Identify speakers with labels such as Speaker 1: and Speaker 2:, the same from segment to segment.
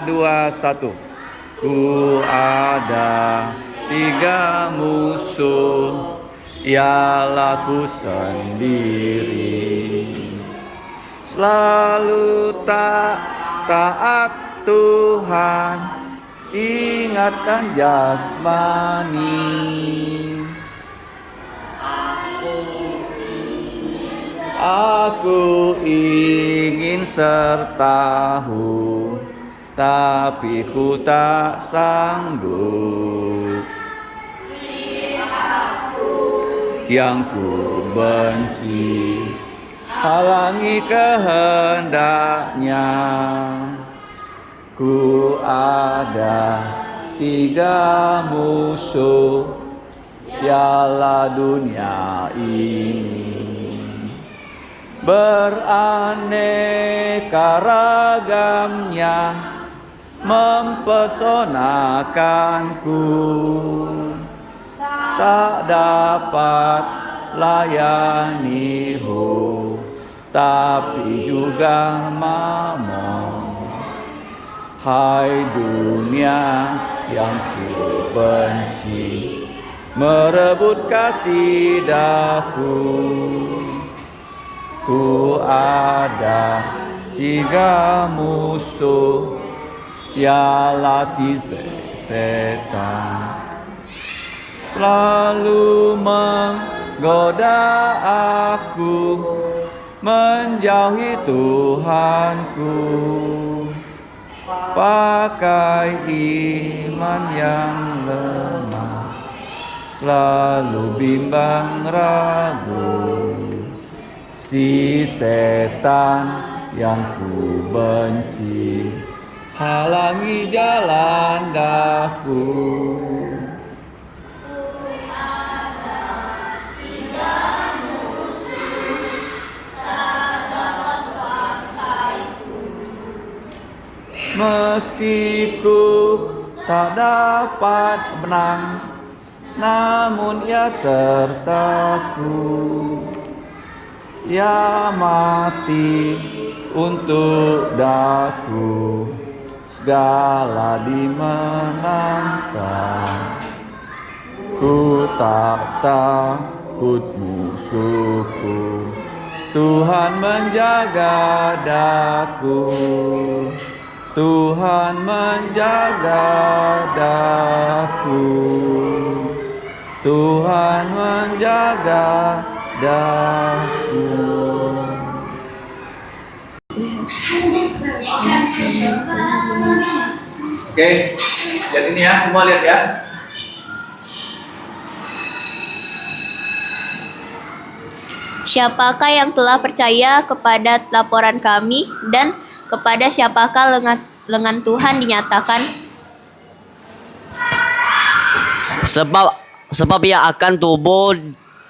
Speaker 1: 2, 1. Ku ada 3 musuh, ialah ku sendiri. Selalu tak taat Tuhan, ingatkan jasmani. Aku ingin sertahu, tapi ku tak sanggup. Yang ku benci, halangi kehendaknya. Ku ada 3 musuh, ialah dunia ini. Beraneka ragamnya mempesonakanku, tak dapat layanihu, tapi juga mamon. Hai dunia yang ku benci, merebut kasih daku. Ku ada 3 musuh, ialah si setan. Selalu menggoda aku, menjauhi Tuhanku. Pakai iman yang lemah, selalu bimbang ragu. Si setan yang ku benci, halangi jalan daku. Meski ku tak dapat menang, namun ia sertaku. Ia mati untuk daku, segala dimenangkan. Ku tak takut musuhku, Tuhan menjaga daku. Tuhan menjaga daku. Tuhan menjaga daku. Oke, lihat ini ya, semua lihat ya.
Speaker 2: Siapakah yang telah percaya kepada laporan kami, dan kepada siapakah lengan Tuhan dinyatakan?
Speaker 3: Sebab ia akan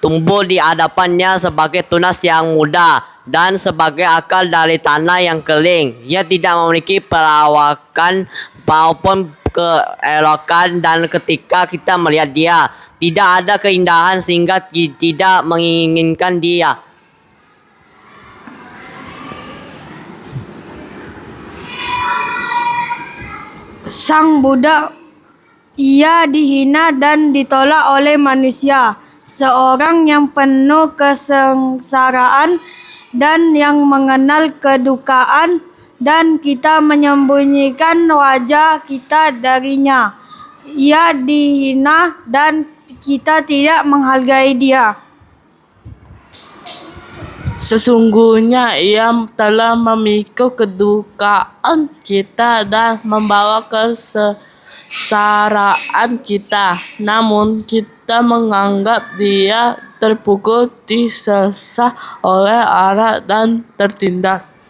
Speaker 3: tumbuh di hadapannya sebagai tunas yang muda dan sebagai akar dari tanah yang kering. Ia tidak memiliki perawakan maupun keelokan, dan ketika kita melihat dia, tidak ada keindahan sehingga tidak menginginkan dia.
Speaker 4: Sang budak, ia dihina dan ditolak oleh manusia, seorang yang penuh kesengsaraan dan yang mengenal kedukaan, dan kita menyembunyikan wajah kita darinya. Ia dihina dan kita tidak menghargai dia.
Speaker 5: Sesungguhnya ia telah memikul kedukaan kita dan membawa kesengsaraan kita. Namun kita menganggap dia terpukul, disesah oleh Allah dan tertindas.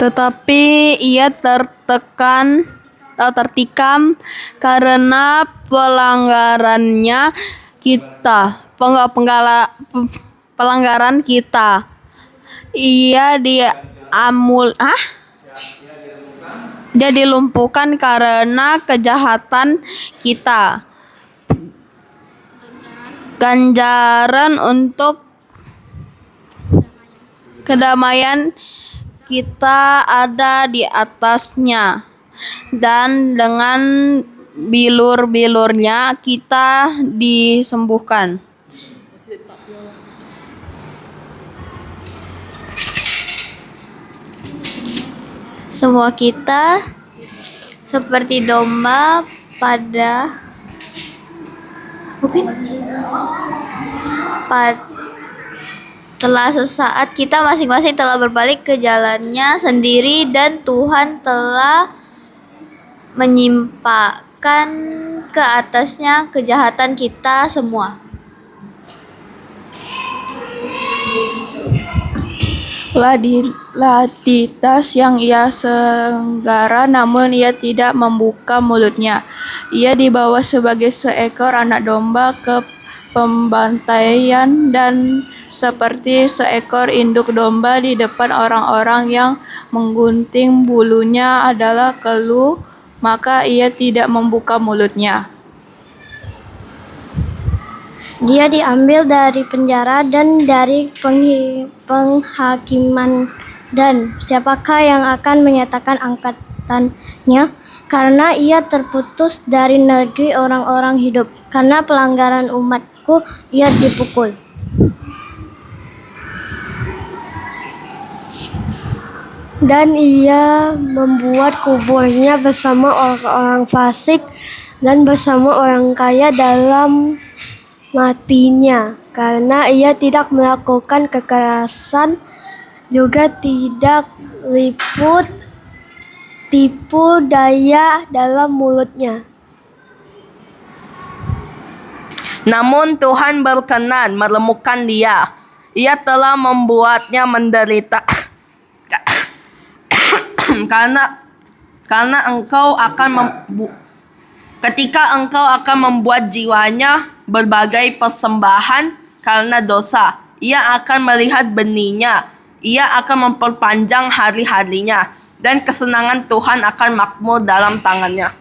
Speaker 2: Tetapi ia tertikam karena pelanggaran kita. Dia dilumpuhkan karena kejahatan kita. Ganjaran untuk kedamaian kita ada di atasnya, dan dengan bilur-bilurnya kita disembuhkan. Semua kita seperti domba telah sesaat kita masing-masing telah berbalik ke jalannya sendiri, dan Tuhan telah menyimpahkan ke atasnya kejahatan kita semua.
Speaker 6: Laditas yang ia senggara, namun ia tidak membuka mulutnya. Ia dibawa sebagai seekor anak domba ke pembantaian, dan seperti seekor induk domba di depan orang-orang yang menggunting bulunya adalah keluh, maka ia tidak membuka mulutnya.
Speaker 4: Dia diambil dari penjara dan dari penghakiman, dan siapakah yang akan menyatakan angkatannya? Karena ia terputus dari negeri orang-orang hidup. Karena pelanggaran umatku ia dipukul. Dan ia membuat kuburnya bersama orang-orang fasik dan bersama orang kaya dalam matinya, karena ia tidak melakukan kekerasan, juga tidak liput tipu daya dalam mulutnya.
Speaker 5: Namun Tuhan berkenan meremukkan dia. Ia telah membuatnya menderita. karena engkau akan ketika engkau akan membuat jiwanya berbagai persembahan karena dosa, ia akan melihat benihnya, ia akan memperpanjang hari-harinya, dan kesenangan Tuhan akan makmur dalam tangannya.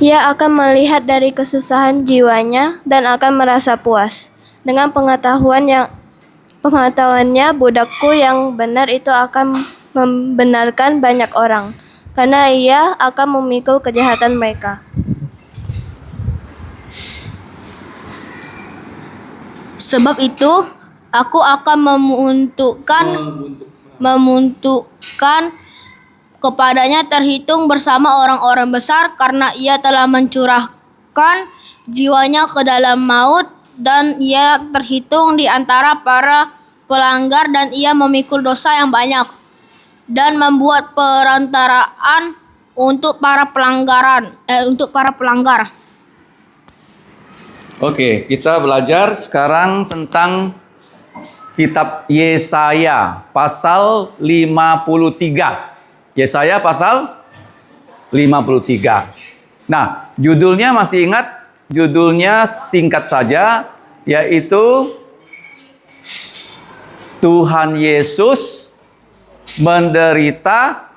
Speaker 2: Ia akan melihat dari kesusahan jiwanya dan akan merasa puas. Dengan pengetahuannya, budakku yang benar itu akan membenarkan banyak orang, karena ia akan memikul kejahatan mereka. Sebab itu, aku akan memuntukkan kepadanya terhitung bersama orang-orang besar, karena ia telah mencurahkan jiwanya ke dalam maut, dan ia terhitung di antara para pelanggar, dan ia memikul dosa yang banyak, dan membuat perantaraan untuk para pelanggar.
Speaker 1: Oke, kita belajar sekarang tentang kitab Yesaya pasal 53. Yesaya pasal 53. Nah, judulnya masih ingat? Judulnya singkat saja, yaitu Tuhan Yesus menderita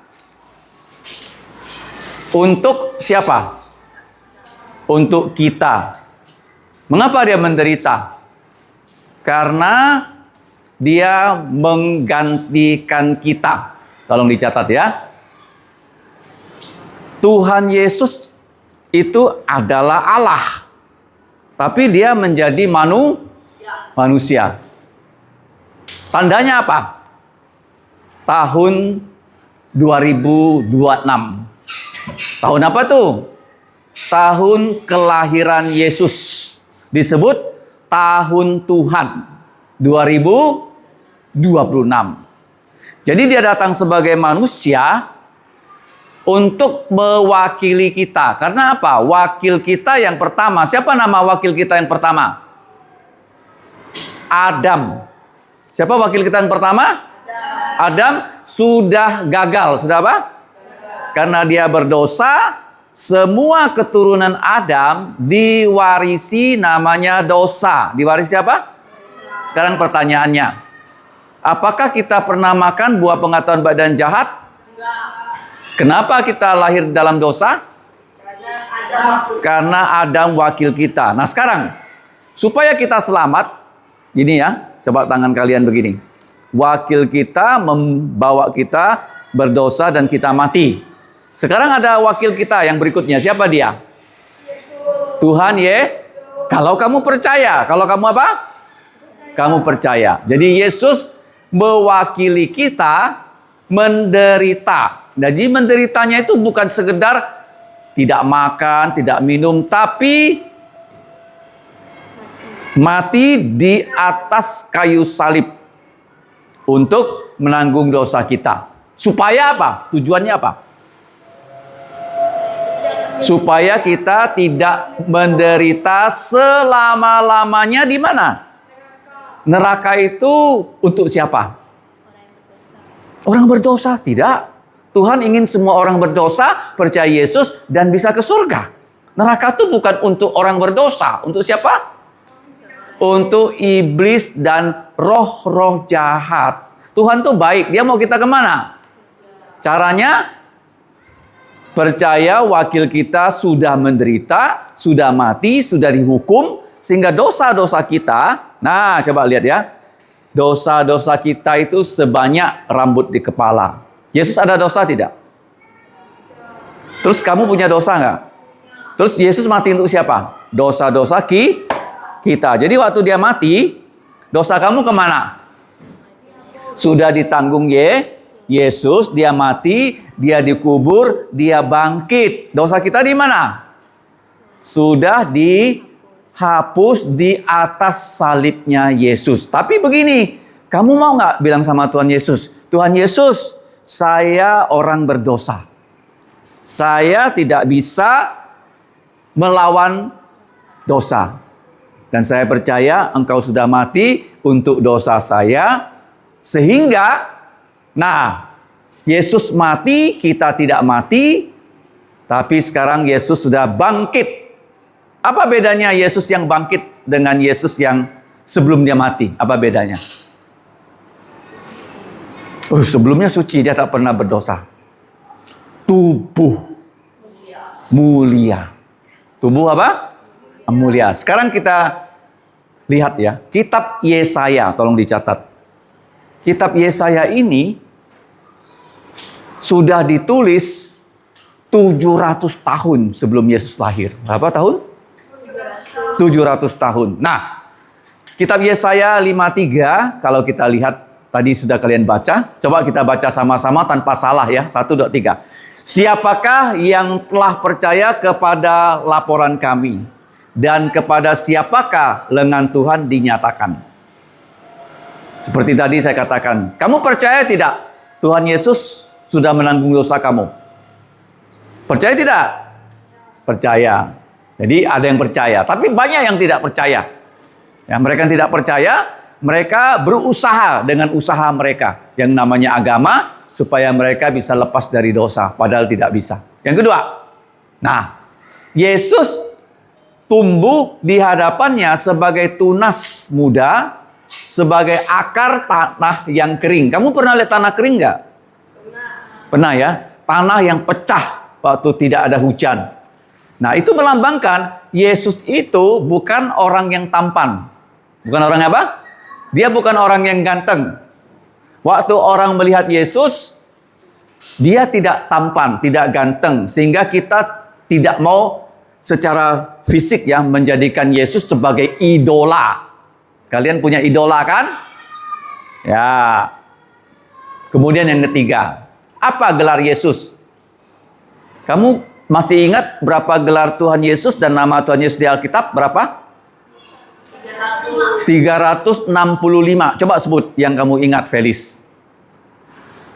Speaker 1: untuk siapa? Untuk kita. Mengapa dia menderita? Karena dia menggantikan kita. Tolong dicatat ya. Tuhan Yesus itu adalah Allah, tapi dia menjadi manusia. Tandanya apa? Tahun 2026. Tahun apa tuh? Tahun kelahiran Yesus. Disebut tahun Tuhan 2026. Jadi dia datang sebagai manusia untuk mewakili kita. Karena apa? Wakil kita yang pertama. Siapa nama wakil kita yang pertama? Adam. Siapa wakil kita yang pertama? Adam sudah gagal. Sudah apa? Karena dia berdosa, semua keturunan Adam diwarisi namanya dosa. Diwarisi apa? Sekarang pertanyaannya, apakah kita pernah makan buah pengetahuan baik dan jahat? Kenapa kita lahir dalam dosa? Karena Adam wakil kita. Nah sekarang, supaya kita selamat, gini ya, Coba tangan kalian begini. Wakil kita membawa kita berdosa dan kita mati. Sekarang ada wakil kita yang berikutnya. Siapa dia? Tuhan Kalau kamu percaya. Kalau kamu apa? Kamu percaya. Jadi Yesus mewakili kita menderita. Jadi menderitanya itu bukan sekedar tidak makan, tidak minum, tapi mati di atas kayu salib untuk menanggung dosa kita. Supaya apa? Tujuannya apa? Supaya kita tidak menderita selama-lamanya di mana? Neraka itu untuk siapa? Orang berdosa? Tidak. Tuhan ingin semua orang berdosa percaya Yesus dan bisa ke surga. Neraka itu bukan untuk orang berdosa. Untuk siapa? Untuk iblis dan roh-roh jahat. Tuhan tuh baik. Dia mau kita kemana? Caranya? Percaya wakil kita sudah menderita, sudah mati, sudah dihukum. Sehingga dosa-dosa kita, nah coba lihat ya. Dosa-dosa kita itu sebanyak rambut di kepala. Yesus ada dosa tidak? Terus kamu punya dosa nggak? Terus Yesus mati untuk siapa? Dosa-dosa kita. Jadi waktu dia mati, dosa kamu kemana? Sudah ditanggung Yesus, dia mati, dia dikubur, dia bangkit. Dosa kita di mana? Sudah dihapus di atas salibnya Yesus. Tapi begini, kamu mau nggak bilang sama Tuhan Yesus, Tuhan Yesus, saya orang berdosa. Saya tidak bisa melawan dosa. Dan saya percaya engkau sudah mati untuk dosa saya. Sehingga, Yesus mati, kita tidak mati. Tapi sekarang Yesus sudah bangkit. Apa bedanya Yesus yang bangkit dengan Yesus yang sebelum dia mati? Apa bedanya? Sebelumnya suci, dia tak pernah berdosa. Tubuh mulia. Tubuh apa? Mulia. Sekarang kita lihat ya, kitab Yesaya, tolong dicatat. Kitab Yesaya ini sudah ditulis 700 tahun sebelum Yesus lahir. Berapa tahun? 700 tahun. Nah, kitab Yesaya 53, kalau kita lihat tadi sudah kalian baca. Coba kita baca sama-sama tanpa salah ya. 1, 2, 3. Siapakah yang telah percaya kepada laporan kami? Dan kepada siapakah lengan Tuhan dinyatakan? Seperti tadi saya katakan. Kamu percaya tidak? Tuhan Yesus sudah menanggung dosa kamu. Percaya tidak? Percaya. Jadi ada yang percaya. Tapi banyak yang tidak percaya. Ya, mereka yang tidak percaya, mereka berusaha dengan usaha mereka yang namanya agama supaya mereka bisa lepas dari dosa, padahal tidak bisa. Yang kedua, Yesus tumbuh di hadapannya sebagai tunas muda, sebagai akar tanah yang kering. Kamu pernah lihat tanah kering nggak? Pernah ya? Tanah yang pecah waktu tidak ada hujan. Nah, itu melambangkan Yesus itu bukan orang yang tampan. Bukan orang apa? Dia bukan orang yang ganteng. Waktu orang melihat Yesus, dia tidak tampan, tidak ganteng. Sehingga kita tidak mau secara fisik ya menjadikan Yesus sebagai idola. Kalian punya idola kan? Ya. Kemudian yang ketiga, apa gelar Yesus? Kamu masih ingat berapa gelar Tuhan Yesus dan nama Tuhan Yesus di Alkitab? Berapa? 365. Coba sebut yang kamu ingat, Felis.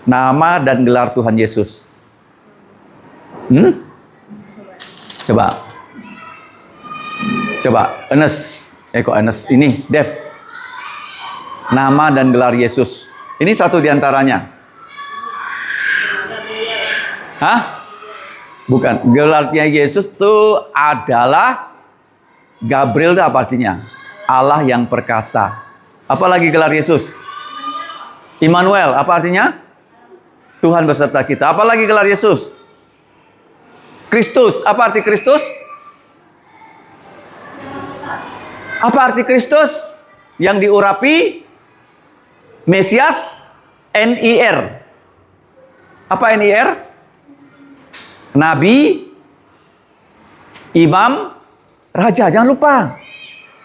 Speaker 1: Nama dan gelar Tuhan Yesus. Coba. Ernest. Ernest. Ini, Dev. Nama dan gelar Yesus. Ini satu diantaranya. Hah? Bukan. Gelarnya Yesus itu adalah Gabriel, itu apa artinya? Allah yang perkasa. Apa lagi gelar Yesus? Immanuel. Apa artinya? Tuhan beserta kita. Apa lagi gelar Yesus? Kristus. Apa arti Kristus? Apa arti Kristus? Yang diurapi Mesias, NIR. Apa NIR? Nabi, imam, raja. Jangan lupa.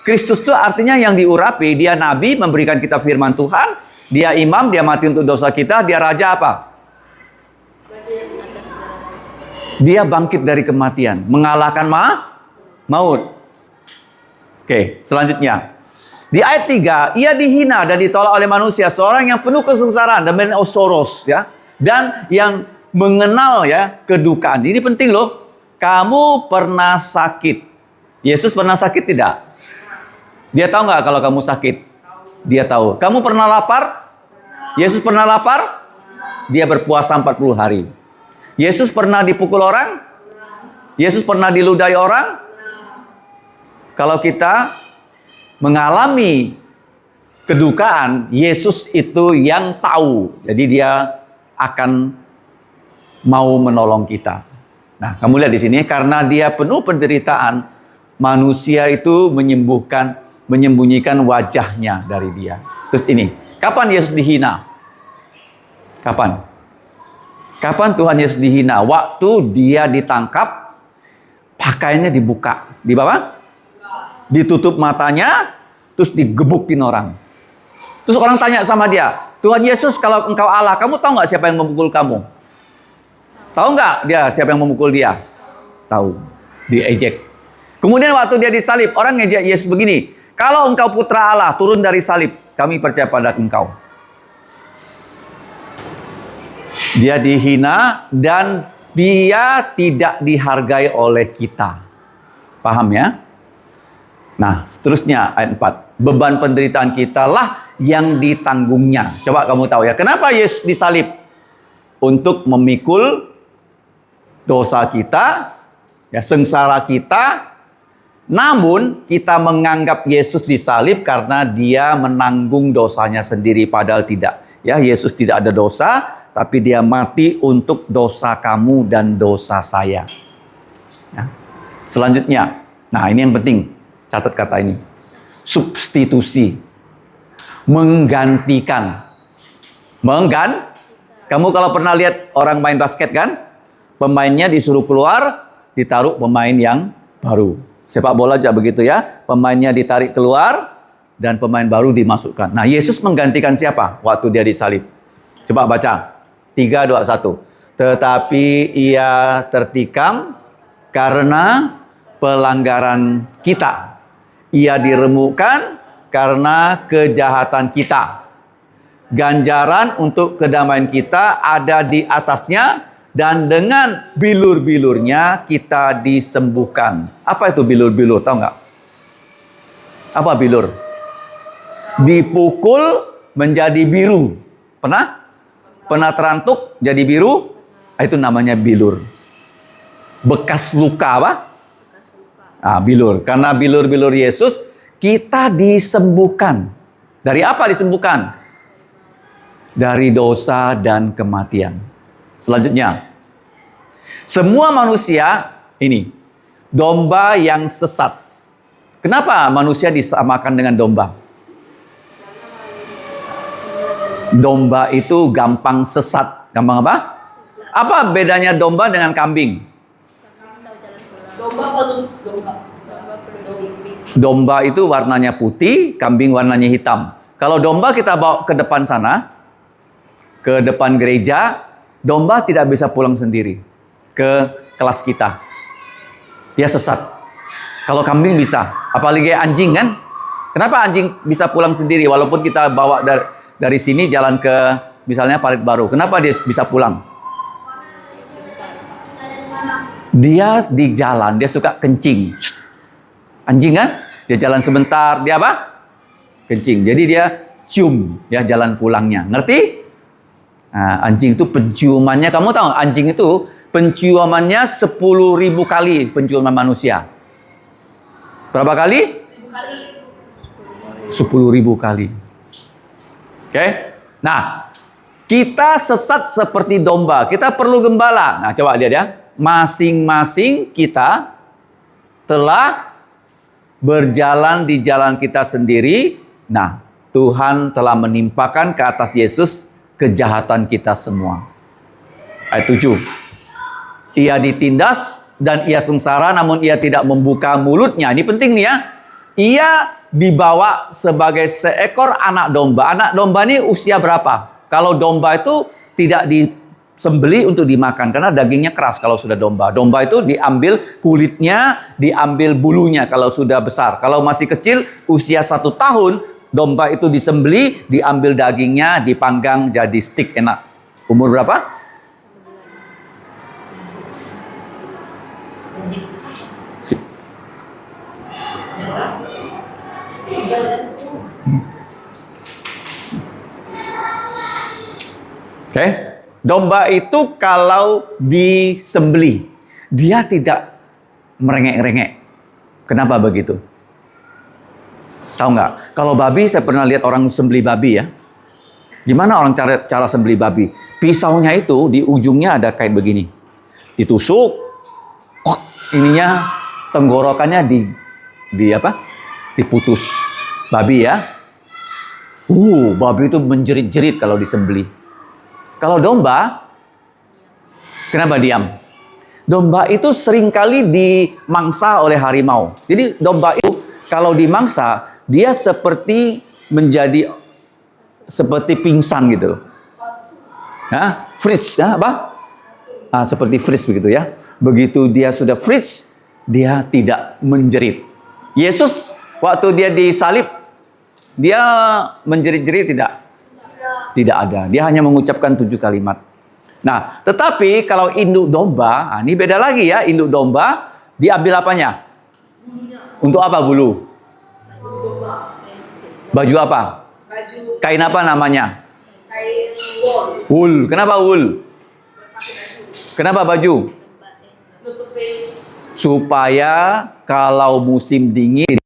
Speaker 1: Kristus itu artinya yang diurapi. Dia nabi, memberikan kita firman Tuhan. Dia imam, dia mati untuk dosa kita. Dia raja apa? Dia bangkit dari kematian, mengalahkan maut. Oke, selanjutnya. Di ayat 3, ia dihina dan ditolak oleh manusia, seorang yang penuh kesengsaraan dan menosoros, ya, dan yang mengenal, ya, kedukaan. Ini penting loh. Kamu pernah sakit. Yesus pernah sakit tidak? Dia tahu nggak kalau kamu sakit? Dia tahu. Kamu pernah lapar? Yesus pernah lapar? Dia berpuasa 40 hari. Yesus pernah dipukul orang? Yesus pernah diludahi orang? Kalau kita mengalami kedukaan, Yesus itu yang tahu. Jadi dia akan mau menolong kita. Nah, kamu lihat di sini, karena dia penuh penderitaan, manusia itu menyembunyikan wajahnya dari dia. Terus ini, kapan Yesus dihina? Kapan? Kapan Tuhan Yesus dihina? Waktu dia ditangkap, pakaiannya dibuka. Di bawah? Ditutup matanya, terus digebukin orang. Terus orang tanya sama dia, Tuhan Yesus, kalau engkau Allah, kamu tahu nggak siapa yang memukul kamu? Tahu nggak dia siapa yang memukul dia? Tahu. Diejek. Kemudian waktu dia disalib, orang ngejek Yesus begini, kalau engkau putra Allah, turun dari salib, kami percaya pada engkau. Dia dihina dan dia tidak dihargai oleh kita. Paham ya? Nah, seterusnya ayat 4. Beban penderitaan kita lah yang ditanggungnya. Coba kamu tahu ya, kenapa Yesus disalib? Untuk memikul dosa kita, ya, sengsara kita. Namun kita menganggap Yesus disalib karena dia menanggung dosanya sendiri, padahal tidak. Ya, Yesus tidak ada dosa, tapi dia mati untuk dosa kamu dan dosa saya. Ya. Selanjutnya, nah ini yang penting, catat kata ini. Substitusi. Menggantikan. Kamu kalau pernah lihat orang main basket kan? Pemainnya disuruh keluar, ditaruh pemain yang baru. Sepak bola juga begitu ya. Pemainnya ditarik keluar, dan pemain baru dimasukkan. Nah, Yesus menggantikan siapa waktu dia disalib? Coba baca. 3, 2, 1. Tetapi ia tertikam karena pelanggaran kita. Ia diremukkan karena kejahatan kita. Ganjaran untuk kedamaian kita ada di atasnya, dan dengan bilur-bilurnya kita disembuhkan. Apa itu bilur-bilur? Tahu nggak? Apa bilur? Dipukul menjadi biru. Pernah terantuk jadi biru? Itu namanya bilur. Bekas luka apa? Bilur. Karena bilur-bilur Yesus, kita disembuhkan. Dari apa disembuhkan? Dari dosa dan kematian. Selanjutnya, semua manusia ini domba yang sesat. Kenapa manusia disamakan dengan domba? Domba itu gampang sesat. Gampang apa? Apa bedanya domba dengan kambing? Domba itu warnanya putih, kambing warnanya hitam. Kalau domba kita bawa ke depan sana, ke depan gereja, domba tidak bisa pulang sendiri ke kelas kita. Dia sesat. Kalau kambing bisa, apalagi anjing kan? Kenapa anjing bisa pulang sendiri walaupun kita bawa dari sini jalan ke misalnya Parit Baru? Kenapa dia bisa pulang? Dia di jalan, dia suka kencing. Anjing kan? Dia jalan sebentar, dia apa? Kencing. Jadi dia cium ya jalan pulangnya. Ngerti? Nah, anjing itu penciumannya, kamu tahu anjing itu penciumannya 10.000 kali penciuman manusia. Berapa kali? 10.000 kali. Oke? Nah, kita sesat seperti domba. Kita perlu gembala. Nah, coba lihat ya. Masing-masing kita telah berjalan di jalan kita sendiri. Nah, Tuhan telah menimpakan ke atas Yesus kejahatan kita semua. Ayat 7. Ia ditindas dan ia sengsara, namun ia tidak membuka mulutnya. Ini penting nih ya. Ia dibawa sebagai seekor anak domba. Anak domba ini usia berapa? Kalau domba itu tidak disembeli untuk dimakan karena dagingnya keras kalau sudah domba. Domba itu diambil kulitnya, diambil bulunya kalau sudah besar. Kalau masih kecil, usia 1 tahun, domba itu disembeli, diambil dagingnya, dipanggang jadi steak enak. Umur berapa? Sip. Oke, domba itu kalau disembeli, dia tidak merengek-rengek. Kenapa begitu? Tahu nggak? Kalau babi, saya pernah lihat orang sembeli babi ya. Gimana orang cara sembeli babi? Pisaunya itu di ujungnya ada kayak begini. Ditusuk, ininya tenggorokannya diputus. Babi ya. Babi itu menjerit-jerit kalau disembeli. Kalau domba, kenapa diam? Domba itu seringkali dimangsa oleh harimau. Jadi domba itu kalau dimangsa, dia seperti pingsan gitu. Freeze, apa? Seperti freeze begitu ya. Begitu dia sudah freeze, dia tidak menjerit. Yesus waktu dia disalib, dia menjerit-jerit tidak? Tidak ada. Dia hanya mengucapkan 7 kalimat. Nah, tetapi kalau induk domba, ini beda lagi ya. Induk domba diambil apanya? Untuk apa bulu? Baju apa? Kain apa namanya?
Speaker 5: Kain wool.
Speaker 1: Wool. Kenapa wool? Kenapa baju? Supaya kalau musim dingin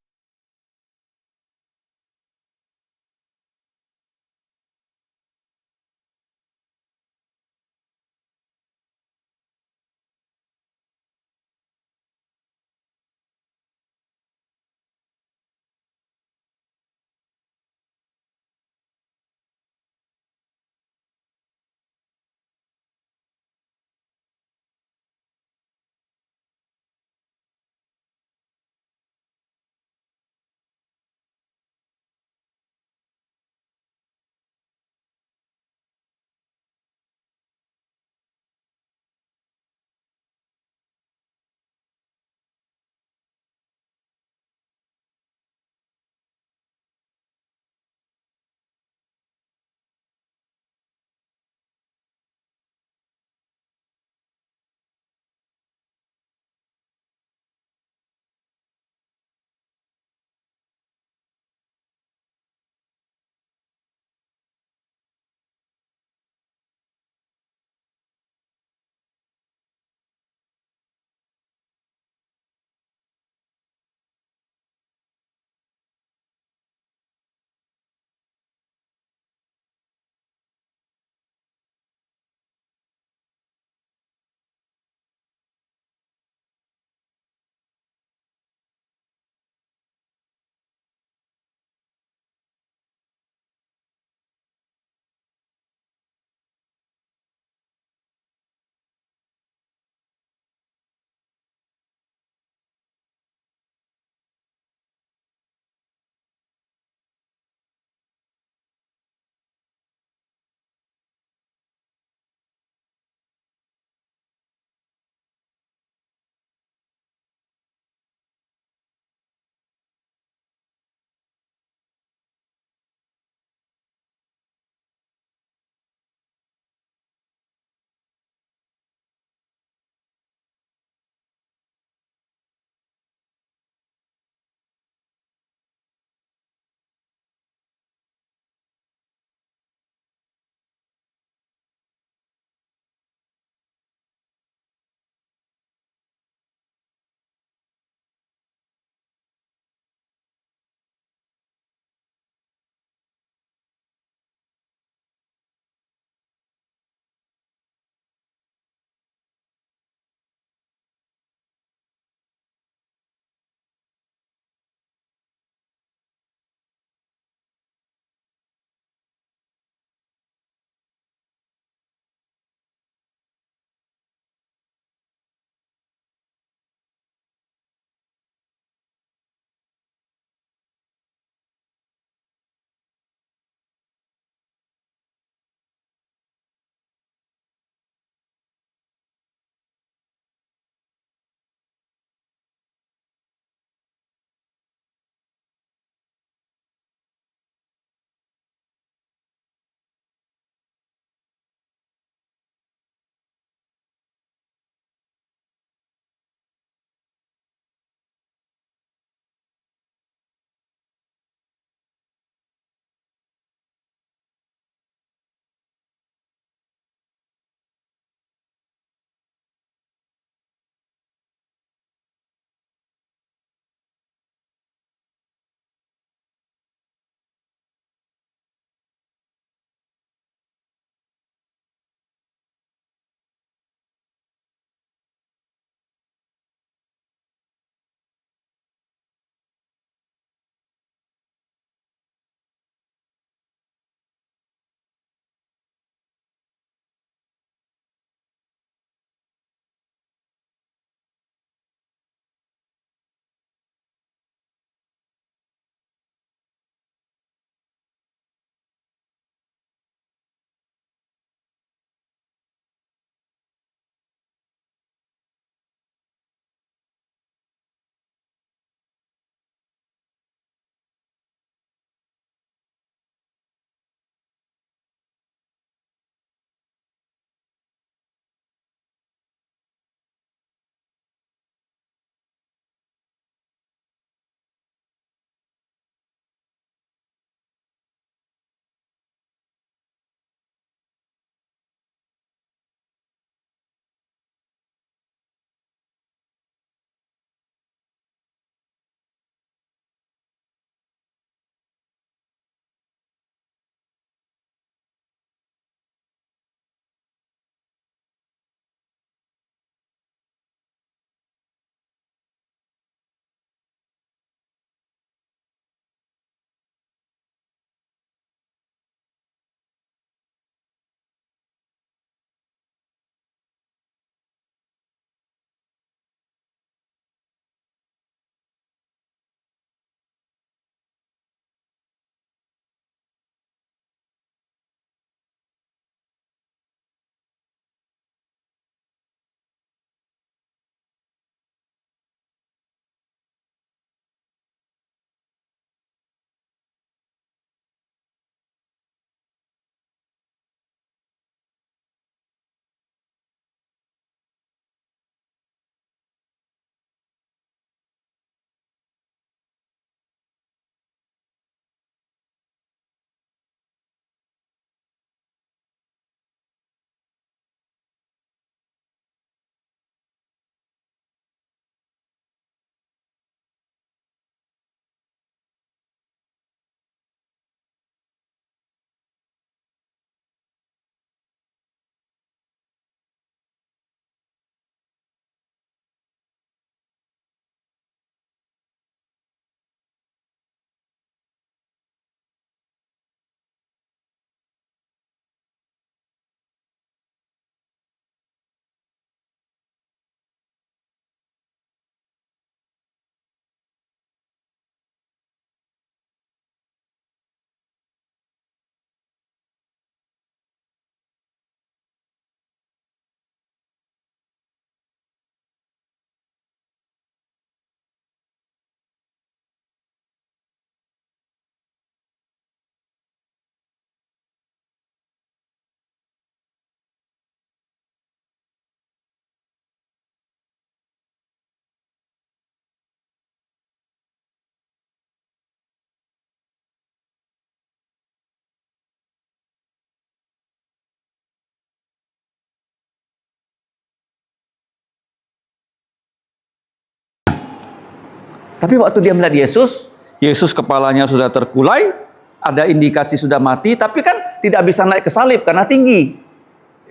Speaker 1: Tapi waktu dia melihat Yesus, Yesus kepalanya sudah terkulai, ada indikasi sudah mati, tapi kan tidak bisa naik ke salib karena tinggi.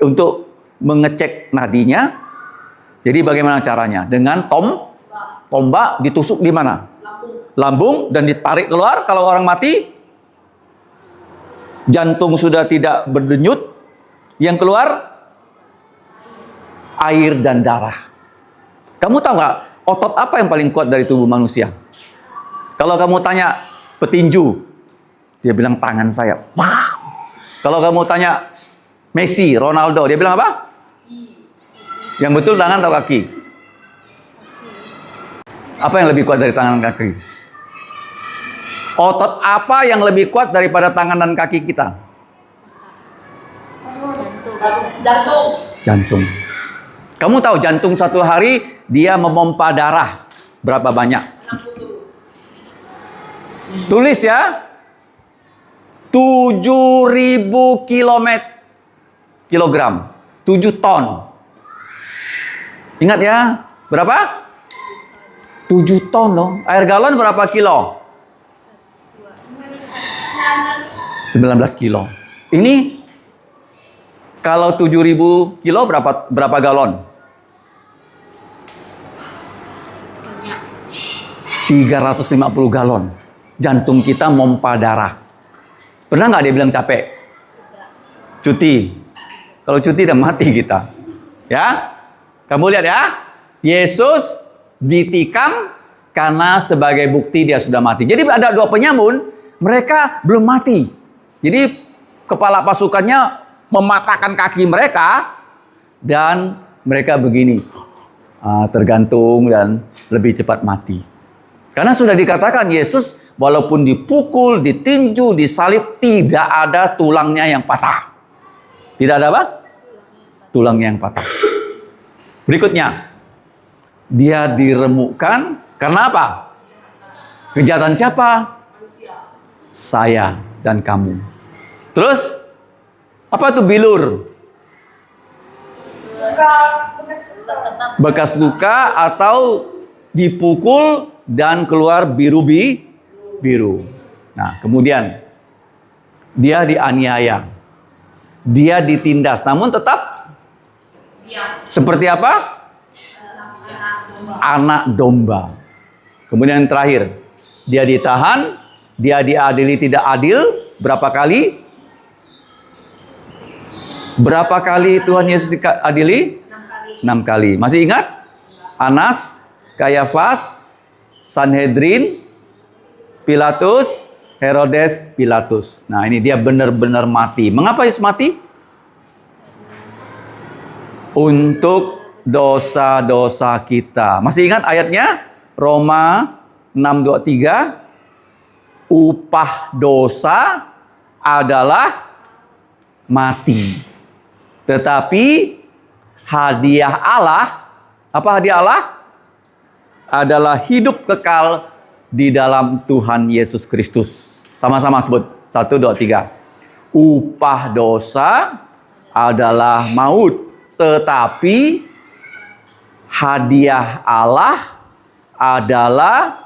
Speaker 1: Untuk mengecek nadinya, jadi bagaimana caranya? Dengan tombak ditusuk di mana? Lambung, dan ditarik keluar. Kalau orang mati, jantung sudah tidak berdenyut, yang keluar air dan darah. Kamu tahu nggak otot apa yang paling kuat dari tubuh manusia? Kalau kamu tanya petinju, dia bilang tangan saya. Wow. Kalau kamu tanya Messi, Ronaldo, dia bilang apa? Yang betul tangan atau kaki? Apa yang lebih kuat dari tangan dan kaki? Otot apa yang lebih kuat daripada tangan dan kaki kita? Jantung. Kamu tahu jantung satu hari dia memompa darah berapa banyak? Tulis ya. 7.000 kilogram. 7 ton. Ingat ya, berapa? 7 ton loh. Air galon berapa kilo? 19 kilo. Ini kalau 7.000 kilo berapa galon? 350 galon. Jantung kita mompa darah. Pernah nggak dia bilang capek? Cuti. Kalau cuti udah mati kita. Ya? Kamu lihat ya. Yesus ditikam karena sebagai bukti dia sudah mati. Jadi ada 2 penyamun, mereka belum mati. Jadi kepala pasukannya mematahkan kaki mereka dan mereka begini. Tergantung dan lebih cepat mati. Karena sudah dikatakan Yesus walaupun dipukul, ditinju, disalib, tidak ada tulangnya yang patah. Tidak ada apa? Tulangnya yang patah. Berikutnya, dia diremukkan karena apa? Kejahatan siapa? Saya dan kamu. Terus, apa itu bilur? Bekas luka atau dipukul dan keluar biru. Nah, kemudian dia dianiaya. Dia ditindas, namun tetap seperti apa? Anak domba. Kemudian yang terakhir, dia ditahan, dia diadili tidak adil. Berapa kali? Berapa kali Tuhan Yesus diadili? 6 kali. Masih ingat? Anas, Kayafas, Sanhedrin, Pilatus, Herodes, Pilatus. Nah, ini dia benar-benar mati. Mengapa Yesus mati? Untuk dosa-dosa kita. Masih ingat ayatnya? Roma 6:23. Upah dosa adalah mati. Tetapi hadiah Allah, apa hadiah Allah? Adalah hidup kekal di dalam Tuhan Yesus Kristus. Sama-sama sebut. 1, 2, 3. Upah dosa adalah maut. Tetapi hadiah Allah adalah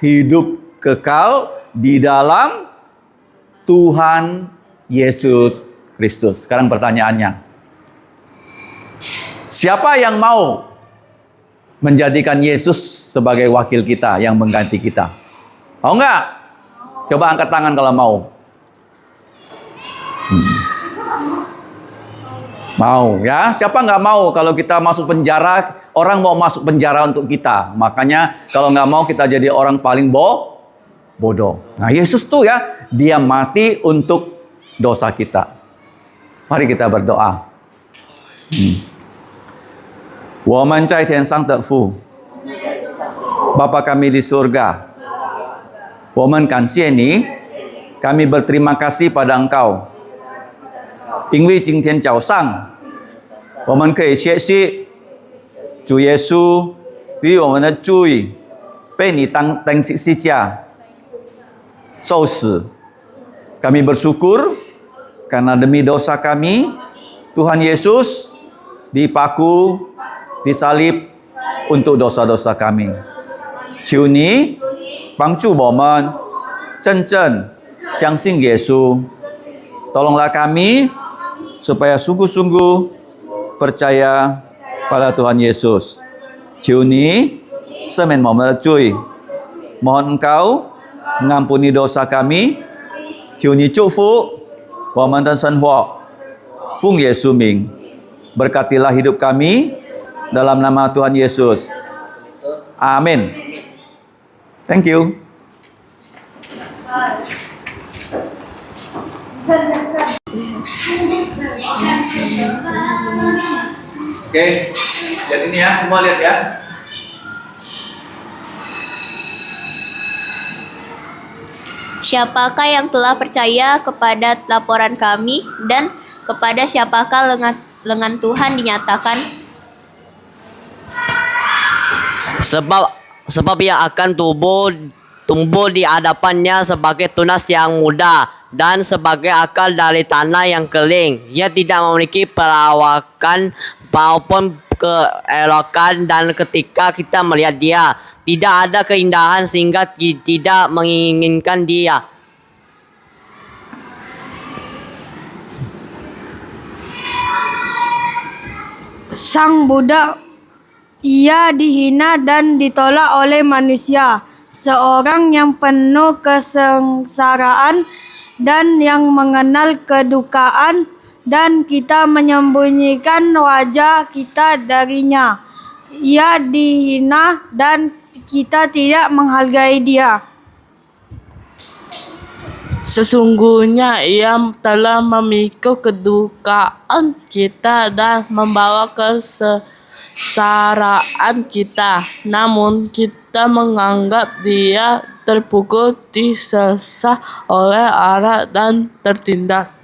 Speaker 1: hidup kekal di dalam Tuhan Yesus Kristus. Sekarang pertanyaannya. Siapa yang mau menjadikan Yesus sebagai wakil kita yang mengganti kita? Mau nggak? Coba angkat tangan kalau mau. Mau ya? Siapa nggak mau kalau kita masuk penjara? Orang mau masuk penjara untuk kita. Makanya kalau nggak mau kita jadi orang paling bodoh. Nah, Yesus tuh ya, dia mati untuk dosa kita. Mari kita berdoa. 我们在天上的父， Bapa kami di surga, 我们感谢你， kami berterima kasih pada Engkau. 因为今天早上， 我们可以学习主耶稣为我们的罪被你当十字架受死。 Kami bersyukur karena demi dosa kami, Tuhan Yesus dipaku, disalib untuk dosa-dosa kami. 求你帮助我们真正相信耶稣. Tolonglah kami supaya sungguh-sungguh percaya pada Tuhan Yesus. Chiều ní, semen mau melecui. Mohon Engkau mengampuni dosa kami. Chiều ní chúc phúc, 我们的生活奉耶稣名. Berkatilah hidup kami dalam nama Tuhan Yesus. Amin. Thank you. Oke, lihat ini ya, semua lihat ya.
Speaker 7: Siapakah yang telah percaya kepada laporan kami dan kepada siapakah lengan Tuhan dinyatakan?
Speaker 3: Sebab ia akan tumbuh di hadapannya sebagai tunas yang muda dan sebagai akar dari tanah yang kering. Ia tidak memiliki perawakan maupun keelokan, dan ketika kita melihat dia, tidak ada keindahan sehingga tidak menginginkan dia.
Speaker 8: Sang Buddha, ia dihina dan ditolak oleh manusia, seorang yang penuh kesengsaraan dan yang mengenal kedukaan, dan kita menyembunyikan wajah kita darinya. Ia dihina dan kita tidak menghargai dia.
Speaker 9: Sesungguhnya ia telah memikul kedukaan kita dan membawa kesengsaraan kita. Namun kita menganggap dia terpukul, disesah oleh Allah dan tertindas.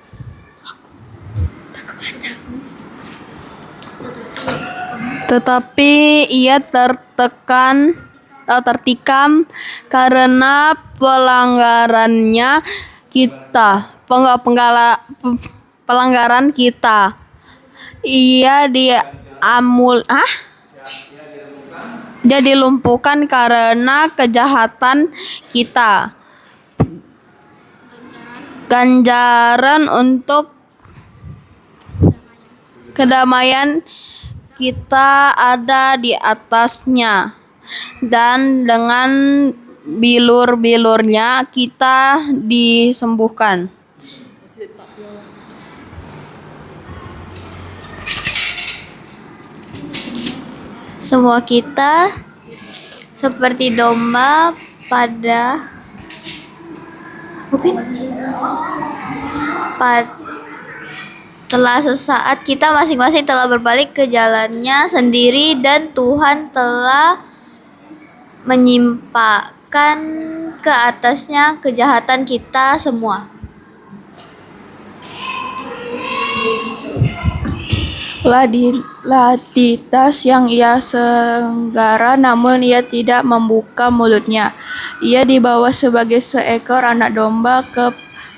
Speaker 6: Tetapi ia tertikam karena pelanggaran kita. Dia dilumpuhkan karena kejahatan kita. Ganjaran untuk kedamaian kita ada di atasnya, dan dengan bilur-bilurnya kita disembuhkan.
Speaker 7: Semua kita seperti domba setelah sesaat kita masing-masing telah berbalik ke jalannya sendiri, dan Tuhan telah menyimpahkan ke atasnya kejahatan kita semua.
Speaker 6: Laditas yang ia senggara, namun ia tidak membuka mulutnya. Ia dibawa sebagai seekor anak domba ke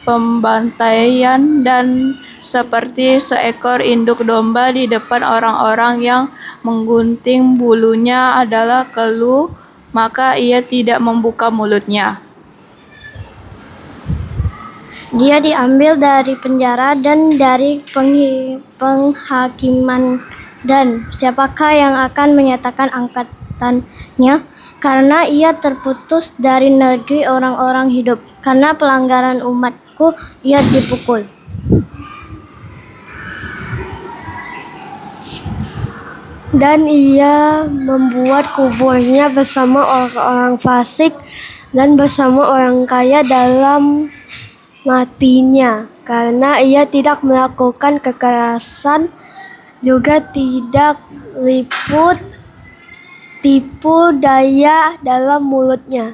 Speaker 6: pembantaian, dan seperti seekor induk domba di depan orang-orang yang menggunting bulunya adalah keluh, maka ia tidak membuka mulutnya.
Speaker 4: Dia diambil dari penjara dan dari penghakiman, dan siapakah yang akan menyatakan angkatannya? Karena ia terputus dari negeri orang-orang hidup. Karena pelanggaran umatku ia dipukul. Dan ia membuat kuburnya bersama orang-orang fasik dan bersama orang kaya dalam matinya, karena ia tidak melakukan kekerasan, juga tidak liput tipu daya dalam mulutnya.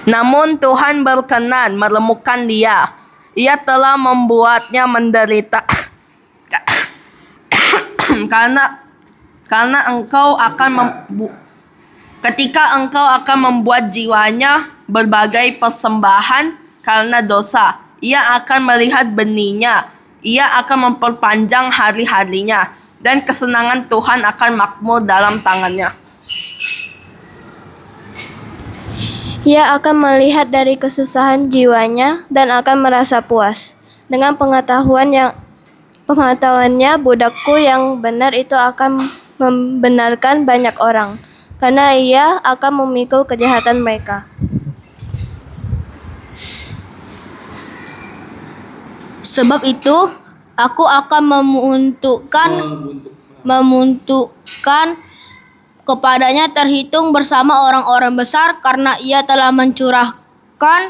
Speaker 5: Namun Tuhan berkenan meremukkan dia. Ia telah membuatnya menderita karena engkau akan ketika engkau akan membuat jiwanya berbagai persembahan karena dosa, ia akan melihat benihnya, ia akan memperpanjang hari-harinya, dan kesenangan Tuhan akan makmur dalam tangannya.
Speaker 4: Ia akan melihat dari kesusahan jiwanya dan akan merasa puas. Dengan pengetahuannya, budakku yang benar itu akan membenarkan banyak orang, karena ia akan memikul kejahatan mereka.
Speaker 2: Sebab itu, aku akan memuntukkan kepadanya terhitung bersama orang-orang besar, karena ia telah mencurahkan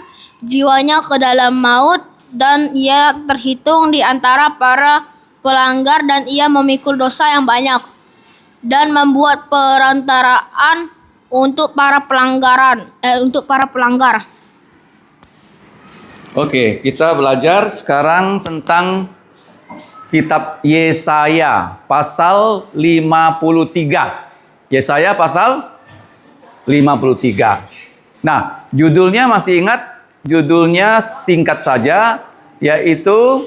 Speaker 2: jiwanya ke dalam maut, dan ia terhitung di antara para pelanggar, dan ia memikul dosa yang banyak, dan membuat perantaraan untuk para pelanggar.
Speaker 1: Oke, kita belajar sekarang tentang kitab Yesaya pasal 53. Yesaya pasal 53. Nah, judulnya masih ingat? Judulnya singkat saja, yaitu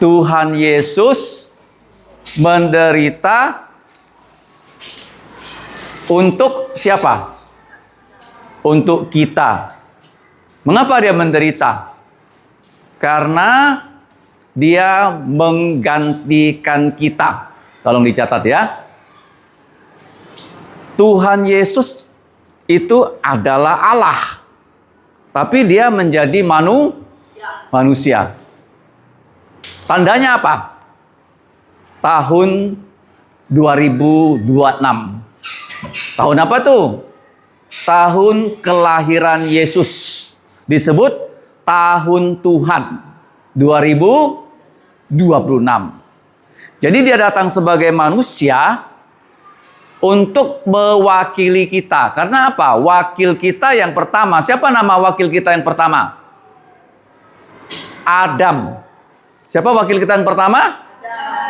Speaker 1: Tuhan Yesus menderita untuk siapa? Untuk kita. Mengapa dia menderita? Karena dia menggantikan kita. Tolong dicatat ya. Tuhan Yesus itu adalah Allah. Tapi dia menjadi manusia. Tandanya apa? Tahun 2026. Tahun apa tuh? Tahun kelahiran Yesus. Disebut tahun Tuhan 2026. Jadi dia datang sebagai manusia untuk mewakili kita. Karena apa? Wakil kita yang pertama. Siapa nama wakil kita yang pertama? Adam. Siapa wakil kita yang pertama?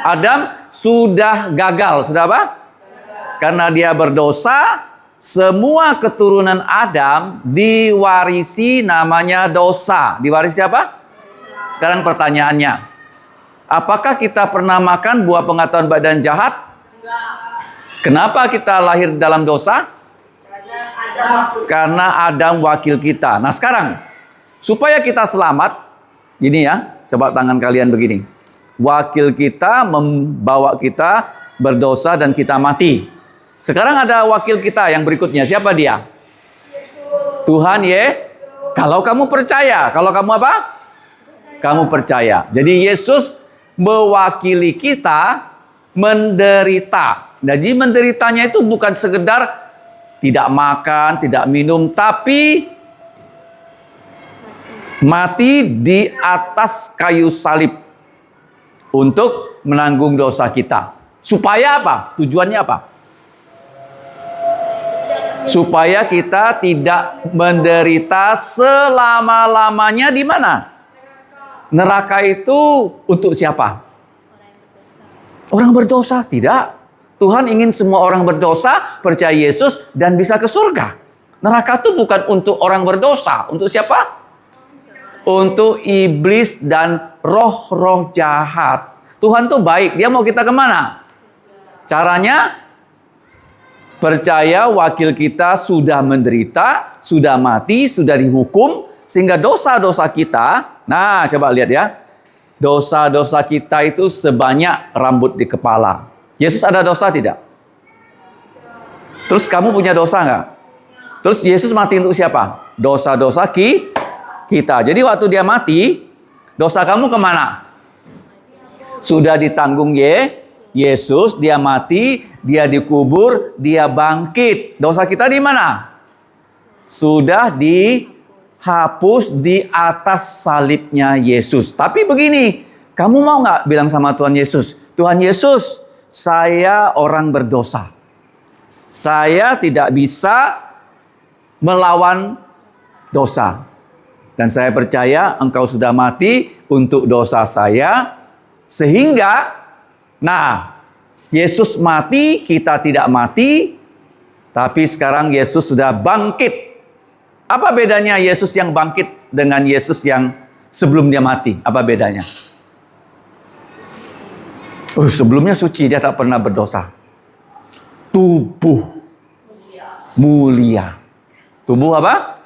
Speaker 1: Adam sudah gagal. Sudah apa? Karena dia berdosa, semua keturunan Adam diwarisi namanya dosa. Diwarisi apa? Sekarang pertanyaannya, apakah kita pernah makan buah pengetahuan baik dan jahat? Kenapa kita lahir dalam dosa? Karena Adam wakil kita. Nah sekarang, supaya kita selamat, gini ya, coba tangan kalian begini. Wakil kita membawa kita berdosa dan kita mati. Sekarang ada wakil kita yang berikutnya. Siapa dia? Tuhan Kalau kamu percaya. Kalau kamu apa? Kamu percaya. Jadi Yesus mewakili kita menderita. Jadi menderitanya itu bukan sekedar tidak makan, tidak minum, tapi mati di atas kayu salib untuk menanggung dosa kita. Supaya apa? Tujuannya apa? Supaya kita tidak menderita selama-lamanya di mana? Neraka itu untuk siapa? Orang berdosa? Tidak. Tuhan ingin semua orang berdosa percaya Yesus dan bisa ke surga. Neraka itu bukan untuk orang berdosa. Untuk siapa? Untuk iblis dan roh-roh jahat. Tuhan tuh baik. Dia mau kita kemana? Caranya? Percaya wakil kita sudah menderita, sudah mati, sudah dihukum, sehingga dosa-dosa kita, nah coba lihat ya, dosa-dosa kita itu sebanyak rambut di kepala. Yesus ada dosa tidak? Terus kamu punya dosa nggak? Terus Yesus mati untuk siapa? Dosa-dosa kita. Jadi waktu dia mati, dosa kamu kemana? Sudah ditanggung Yesus, dia mati, dia dikubur, dia bangkit. Dosa kita di mana? Sudah dihapus di atas salibnya Yesus. Tapi begini, kamu mau nggak bilang sama Tuhan Yesus, Tuhan Yesus, saya orang berdosa. Saya tidak bisa melawan dosa. Dan saya percaya engkau sudah mati untuk dosa saya. Sehingga nah, Yesus mati, kita tidak mati, tapi sekarang Yesus sudah bangkit. Apa bedanya Yesus yang bangkit dengan Yesus yang sebelum dia mati? Apa bedanya? Sebelumnya suci, dia tak pernah berdosa. Tubuh mulia. Tubuh apa?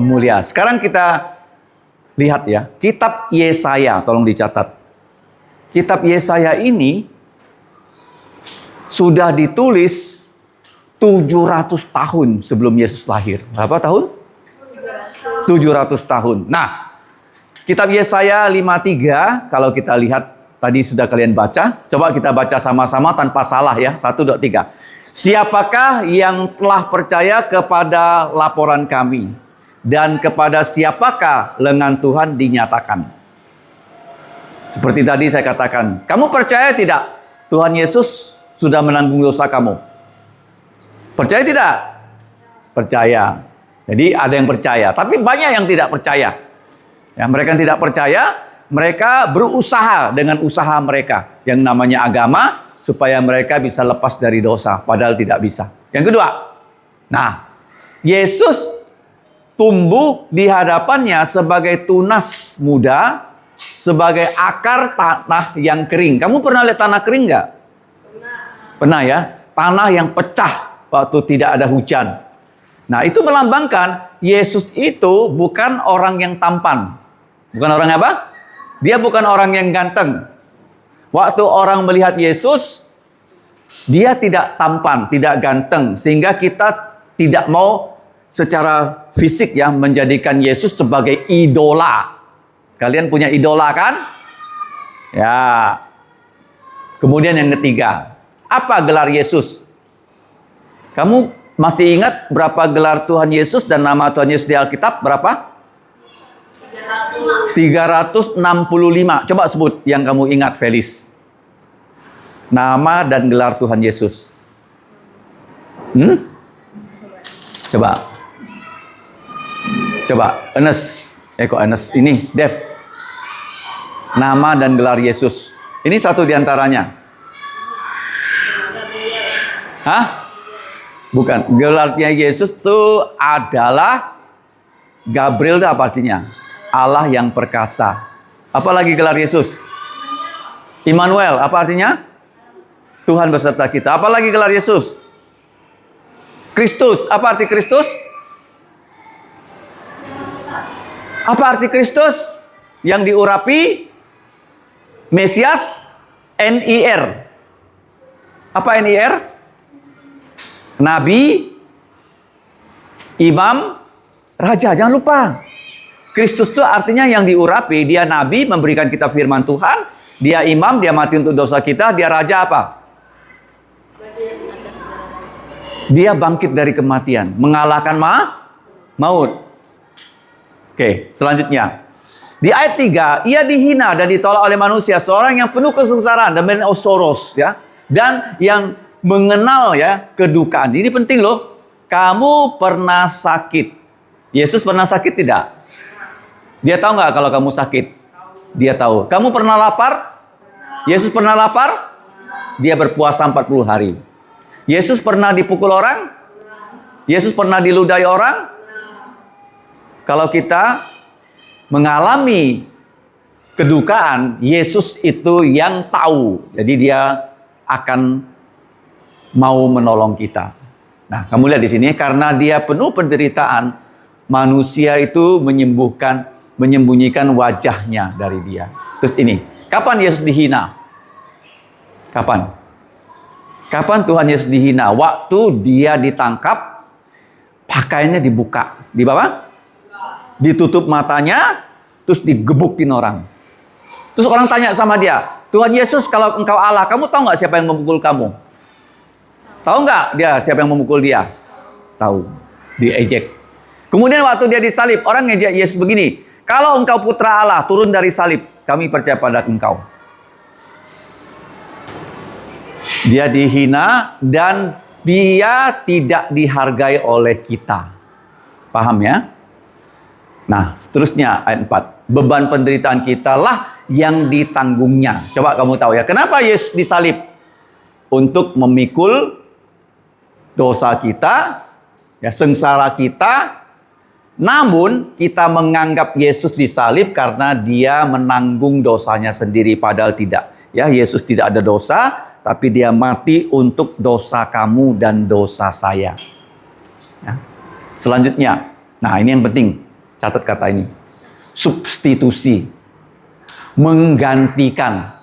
Speaker 1: Mulia. Sekarang kita lihat ya, kitab Yesaya, tolong dicatat. Kitab Yesaya ini sudah ditulis 700 tahun sebelum Yesus lahir. Berapa tahun? 700 tahun. Nah, kitab Yesaya 53, kalau kita lihat tadi sudah kalian baca, coba kita baca sama-sama tanpa salah ya. 1, 2, 3. Siapakah yang telah percaya kepada laporan kami? Dan kepada siapakah lengan Tuhan dinyatakan? Seperti tadi saya katakan, kamu percaya tidak Tuhan Yesus sudah menanggung dosa kamu? Percaya tidak? Percaya. Jadi ada yang percaya, tapi banyak yang tidak percaya. Ya, mereka yang tidak percaya, mereka berusaha dengan usaha mereka yang namanya agama supaya mereka bisa lepas dari dosa, padahal tidak bisa. Yang kedua, nah, Yesus tumbuh di hadapannya sebagai tunas muda, sebagai akar tanah yang kering. Kamu pernah lihat tanah kering nggak? Pernah ya? Tanah yang pecah waktu tidak ada hujan. Nah, itu melambangkan Yesus itu bukan orang yang tampan. Bukan orang apa? Dia bukan orang yang ganteng. Waktu orang melihat Yesus, dia tidak tampan, tidak ganteng. Sehingga kita tidak mau secara fisik ya menjadikan Yesus sebagai idola. Kalian punya idola kan? Ya. Kemudian yang ketiga, apa gelar Yesus? Kamu masih ingat berapa gelar Tuhan Yesus dan nama Tuhan Yesus di Alkitab? Berapa? 365. Coba sebut yang kamu ingat, Felis. Nama dan gelar Tuhan Yesus. Coba. Ernest. Ernest. Ini, Dev. Nama dan gelar Yesus. Ini satu di antaranya. Hah? Bukan. Gelarnya Yesus itu adalah Gabriel, itu apa artinya? Allah yang perkasa. Apa lagi gelar Yesus? Immanuel, apa artinya? Tuhan beserta kita. Apa lagi gelar Yesus? Kristus, apa arti Kristus? Apa arti Kristus? Yang diurapi Mesias, NIR. Apa NIR? Nabi, imam, raja. Jangan lupa. Kristus itu artinya yang diurapi. Dia nabi, memberikan kita firman Tuhan. Dia imam, dia mati untuk dosa kita. Dia raja apa? Dia bangkit dari kematian, mengalahkan maut. Oke, selanjutnya. Di ayat 3, ia dihina dan ditolak oleh manusia, seorang yang penuh kesengsaraan dan menosoros ya. Dan yang mengenal ya kedukaan. Ini penting loh. Kamu pernah sakit. Yesus pernah sakit tidak? Dia tahu nggak kalau kamu sakit? Dia tahu. Kamu pernah lapar? Yesus pernah lapar? Dia berpuasa 40 hari. Yesus pernah dipukul orang? Yesus pernah diludahi orang? Kalau kita mengalami kedukaan, Yesus itu yang tahu. Jadi dia akan mau menolong kita. Nah, kamu lihat di sini, karena dia penuh penderitaan, manusia itu menyembunyikan wajahnya dari dia. Terus ini, kapan Yesus dihina? Kapan? Kapan Tuhan Yesus dihina? Waktu dia ditangkap, pakaiannya dibuka. Di bawah? Ditutup matanya, terus digebukin orang. Terus orang tanya sama dia, Tuhan Yesus, kalau engkau Allah, kamu tahu nggak siapa yang memukul kamu? Tahu nggak dia siapa yang memukul dia? Tahu. Diejek. Kemudian waktu dia disalib, orang ngejek Yesus begini, kalau engkau putra Allah, turun dari salib, kami percaya pada engkau. Dia dihina dan dia tidak dihargai oleh kita. Paham ya? Nah, seterusnya ayat 4. Beban penderitaan kita lah yang ditanggungnya. Coba kamu tahu ya, kenapa Yesus disalib? Untuk memikul dosa kita, ya sengsara kita. Namun kita menganggap Yesus disalib karena dia menanggung dosanya sendiri, padahal tidak. Ya, Yesus tidak ada dosa, tapi dia mati untuk dosa kamu dan dosa saya. Ya. Selanjutnya, nah ini yang penting, catat kata ini. Substitusi. Menggantikan.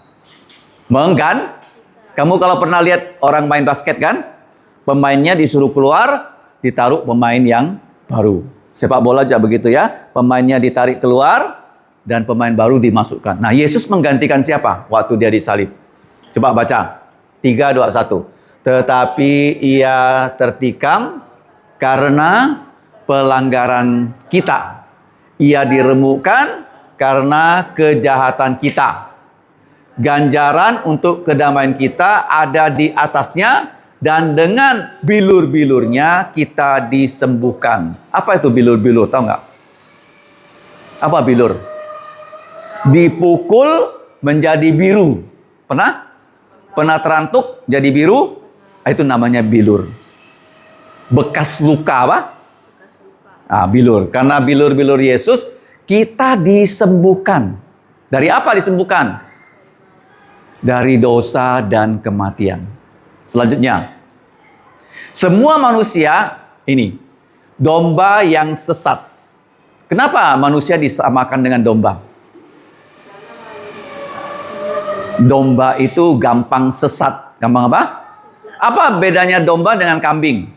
Speaker 1: Kamu kalau pernah lihat orang main basket kan? Pemainnya disuruh keluar, ditaruh pemain yang baru. Sepak bola aja begitu ya. Pemainnya ditarik keluar, dan pemain baru dimasukkan. Nah, Yesus menggantikan siapa waktu dia disalib? Coba baca. 3, 2, 1. Tetapi ia tertikam karena pelanggaran kita. Ia diremukkan karena kejahatan kita. Ganjaran untuk kedamaian kita ada di atasnya, dan dengan bilur-bilurnya kita disembuhkan. Apa itu bilur-bilur? Tahu nggak? Apa bilur? Dipukul menjadi biru. Pernah terantuk jadi biru? Itu namanya bilur. Bekas luka apa? Bilur. Karena bilur-bilur Yesus, kita disembuhkan. Dari apa disembuhkan? Dari dosa dan kematian. Selanjutnya, semua manusia ini domba yang sesat. Kenapa manusia disamakan dengan domba? Domba itu gampang sesat. Gampang apa? Apa bedanya domba dengan kambing?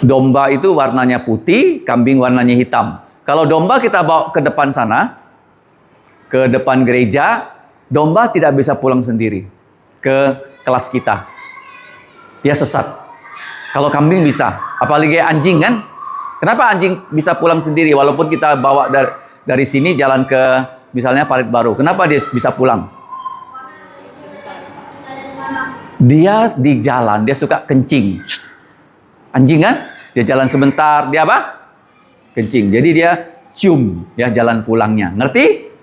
Speaker 1: Domba itu warnanya putih, kambing warnanya hitam. Kalau domba kita bawa ke depan sana, ke depan gereja, domba tidak bisa pulang sendiri ke kelas kita. Dia sesat. Kalau kambing bisa, apalagi anjing kan? Kenapa anjing bisa pulang sendiri walaupun kita bawa dari sini jalan ke misalnya Parit Baru? Kenapa dia bisa pulang? Dia di jalan, dia suka kencing. Anjing kan? Dia jalan sebentar, dia apa? Kencing. Jadi dia cium ya jalan pulangnya. Ngerti?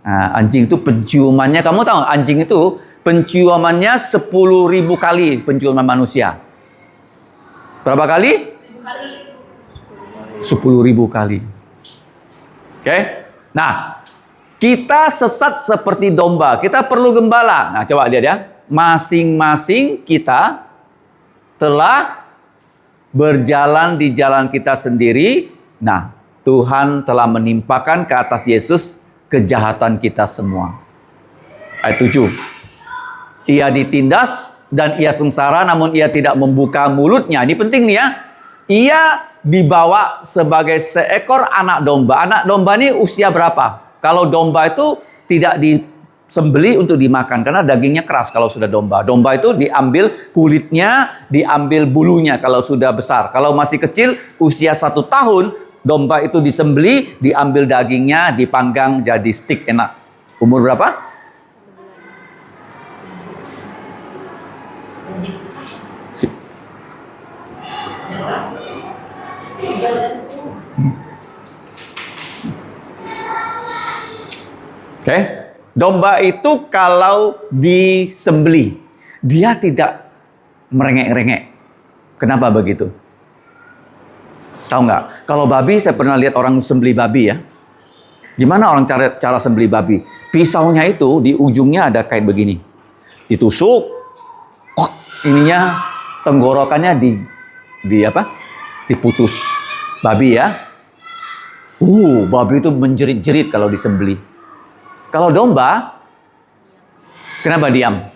Speaker 1: Nah, anjing itu penciumannya, kamu tahu anjing itu penciumannya 10.000 kali penciuman manusia. Berapa kali? 10.000 kali. Oke? Nah, kita sesat seperti domba. Kita perlu gembala. Nah, coba lihat ya. Masing-masing kita telah berjalan di jalan kita sendiri. Nah, Tuhan telah menimpakan ke atas Yesus kejahatan kita semua. Ayat 7. Ia ditindas dan ia sengsara, namun ia tidak membuka mulutnya. Ini penting nih ya. Ia dibawa sebagai seekor anak domba. Anak domba ini usia berapa? Kalau domba itu tidak disembeli untuk dimakan, karena dagingnya keras kalau sudah domba. Domba itu diambil kulitnya, diambil bulunya kalau sudah besar. Kalau masih kecil, usia 1 tahun, domba itu disembeli, diambil dagingnya, dipanggang jadi steak enak. Umur berapa? Sip. Oke. Domba itu kalau disembeli, dia tidak merengek-rengek. Kenapa begitu? Tahu nggak? Kalau babi, saya pernah lihat orang sembeli babi ya. Gimana orang cara sembeli babi? Pisaunya itu di ujungnya ada kayak begini. Ditusuk, ininya tenggorokannya diputus. Babi ya. Babi itu menjerit-jerit kalau disembeli. Kalau domba, kenapa diam?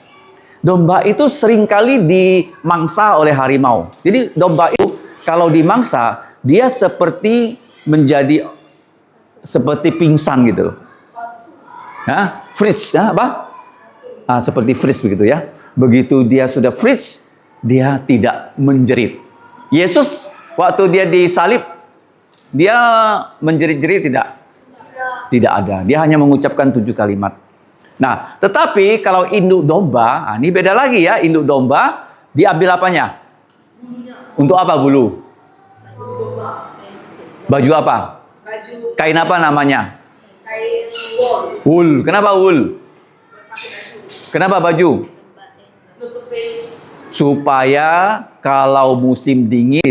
Speaker 1: Domba itu seringkali dimangsa oleh harimau. Jadi domba itu kalau dimangsa, dia seperti pingsan gitu. Freeze, apa? Seperti freeze begitu ya. Begitu dia sudah freeze, dia tidak menjerit. Yesus waktu dia disalib, dia menjerit-jerit tidak? Tidak ada. Dia hanya mengucapkan 7 kalimat. Nah, tetapi kalau induk domba, ini beda lagi ya. Induk domba diambil apanya? Untuk apa bulu? Baju apa? Kain apa namanya? Kain wool. Kenapa wool? Kenapa baju? Supaya kalau musim dingin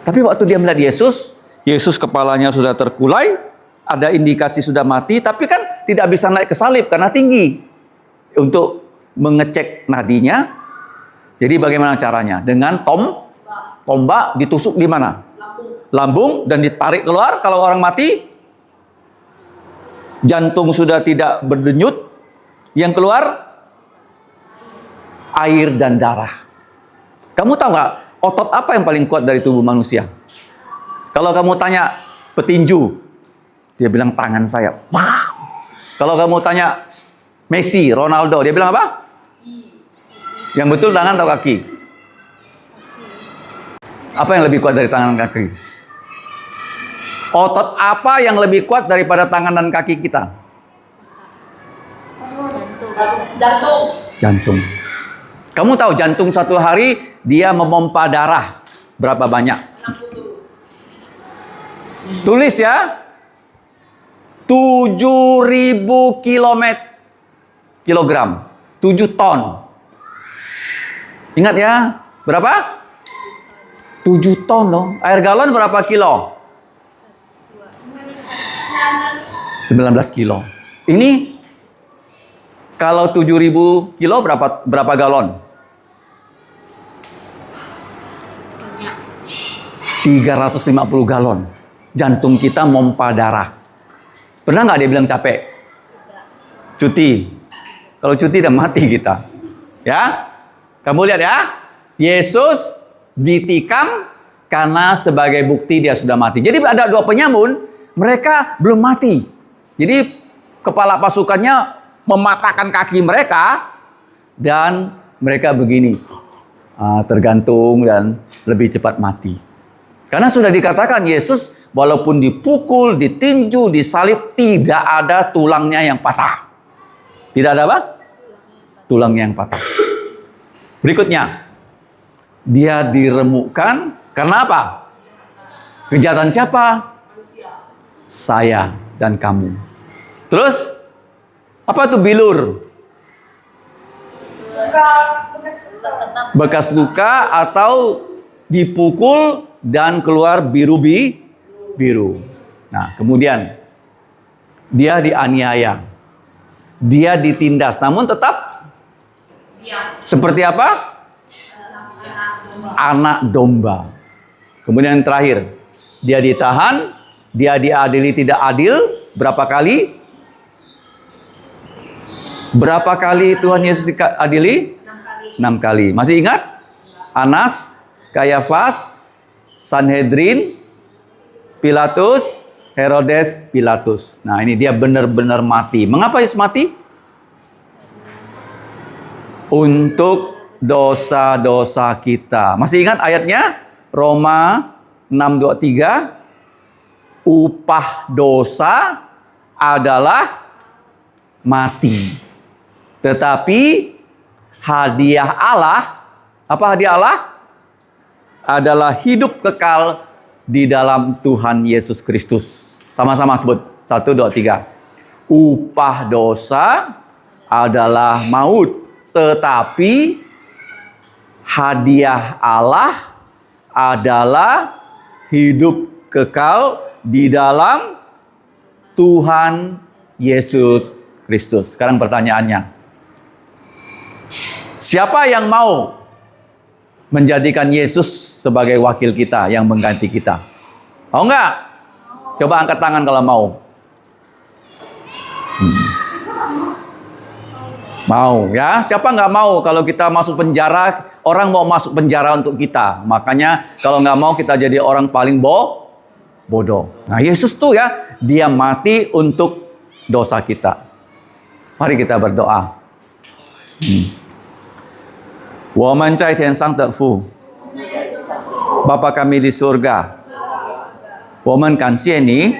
Speaker 1: Tapi waktu dia melihat Yesus, Yesus kepalanya sudah terkulai, ada indikasi sudah mati, tapi kan tidak bisa naik ke salib karena tinggi. Untuk mengecek nadinya, jadi bagaimana caranya? Dengan tombak ditusuk di mana? Lambung, dan ditarik keluar. Kalau orang mati, jantung sudah tidak berdenyut, yang keluar air dan darah. Kamu tahu nggak otot apa yang paling kuat dari tubuh manusia? Kalau kamu tanya petinju, dia bilang tangan saya. Wow. Kalau kamu tanya Messi, Ronaldo, dia bilang apa? Yang betul tangan atau kaki? Apa yang lebih kuat dari tangan dan kaki? Otot apa yang lebih kuat daripada tangan dan kaki kita? Jantung. Kamu tahu jantung satu hari dia memompa darah berapa banyak? Tulis ya. 7.000 kilogram. 7 ton. Ingat ya, berapa? 7 ton loh. Air galon berapa kilo? 19 kilo. Ini kalau 7.000 kilo berapa galon? 350 galon. Jantung kita mompa darah. Pernah nggak dia bilang capek? Cuti. Kalau cuti udah mati kita. Ya? Kamu lihat ya. Yesus ditikam karena sebagai bukti dia sudah mati. Jadi ada 2 penyamun, mereka belum mati. Jadi kepala pasukannya mematahkan kaki mereka dan mereka begini. Tergantung dan lebih cepat mati. Karena sudah dikatakan Yesus walaupun dipukul, ditinju, disalib, tidak ada tulangnya yang patah. Tidak ada apa? Tulangnya yang patah. Berikutnya, dia diremukkan karena apa? Kejahatan siapa? Saya dan kamu. Terus, apa itu bilur? Bekas luka atau dipukul dan keluar biru. Nah, kemudian dia dianiaya, dia ditindas, namun tetap seperti apa? Anak domba. Kemudian yang terakhir, dia ditahan, dia diadili tidak adil. Berapa kali? Berapa kali Tuhan Yesus diadili? 6 kali. Masih ingat? Anas, Kayafas, Sanhedrin, Pilatus, Herodes, Pilatus. Nah, ini dia benar-benar mati. Mengapa Yesus mati? Untuk dosa-dosa kita. Masih ingat ayatnya? Roma 6:23. Upah dosa adalah mati. Tetapi hadiah Allah, apa hadiah Allah? Adalah hidup kekal di dalam Tuhan Yesus Kristus. Sama-sama sebut. 1, 2, 3. Upah dosa adalah maut. Tetapi hadiah Allah adalah hidup kekal di dalam Tuhan Yesus Kristus. Sekarang pertanyaannya, siapa yang mau menjadikan Yesus sebagai wakil kita yang mengganti kita? Mau nggak? Coba angkat tangan kalau mau. Mau ya? Siapa nggak mau kalau kita masuk penjara, orang mau masuk penjara untuk kita. Makanya kalau nggak mau kita jadi orang paling bodoh. Nah, Yesus tuh ya, dia mati untuk dosa kita. Mari kita berdoa. Woman cai tian sang te fu. Bapa kami di surga. Woman kansie ni,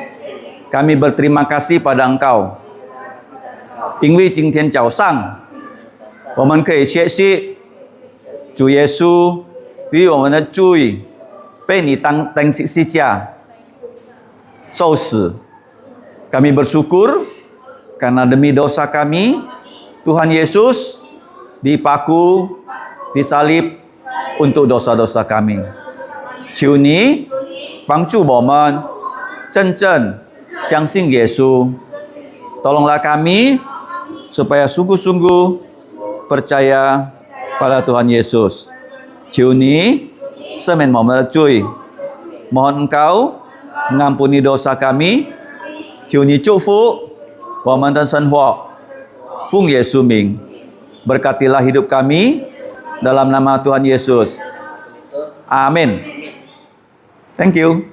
Speaker 1: kami berterima kasih pada Engkau. 因为今天早上，我们可以学习主耶稣为我们的罪被你当十字架受死。Kami bersyukur karena demi dosa kami, Tuhan Yesus dipaku, disalib untuk dosa-dosa kami. 求你帮助我们真正相信耶稣。Tolonglah kami supaya sungguh-sungguh percaya pada Tuhan Yesus. 求你赦免我们的罪， mohon Engkau mengampuni dosa kami， 求你祝福我们的生活， 奉耶稣名， berkatilah hidup kami dalam nama Tuhan Yesus. Amin. Thank you.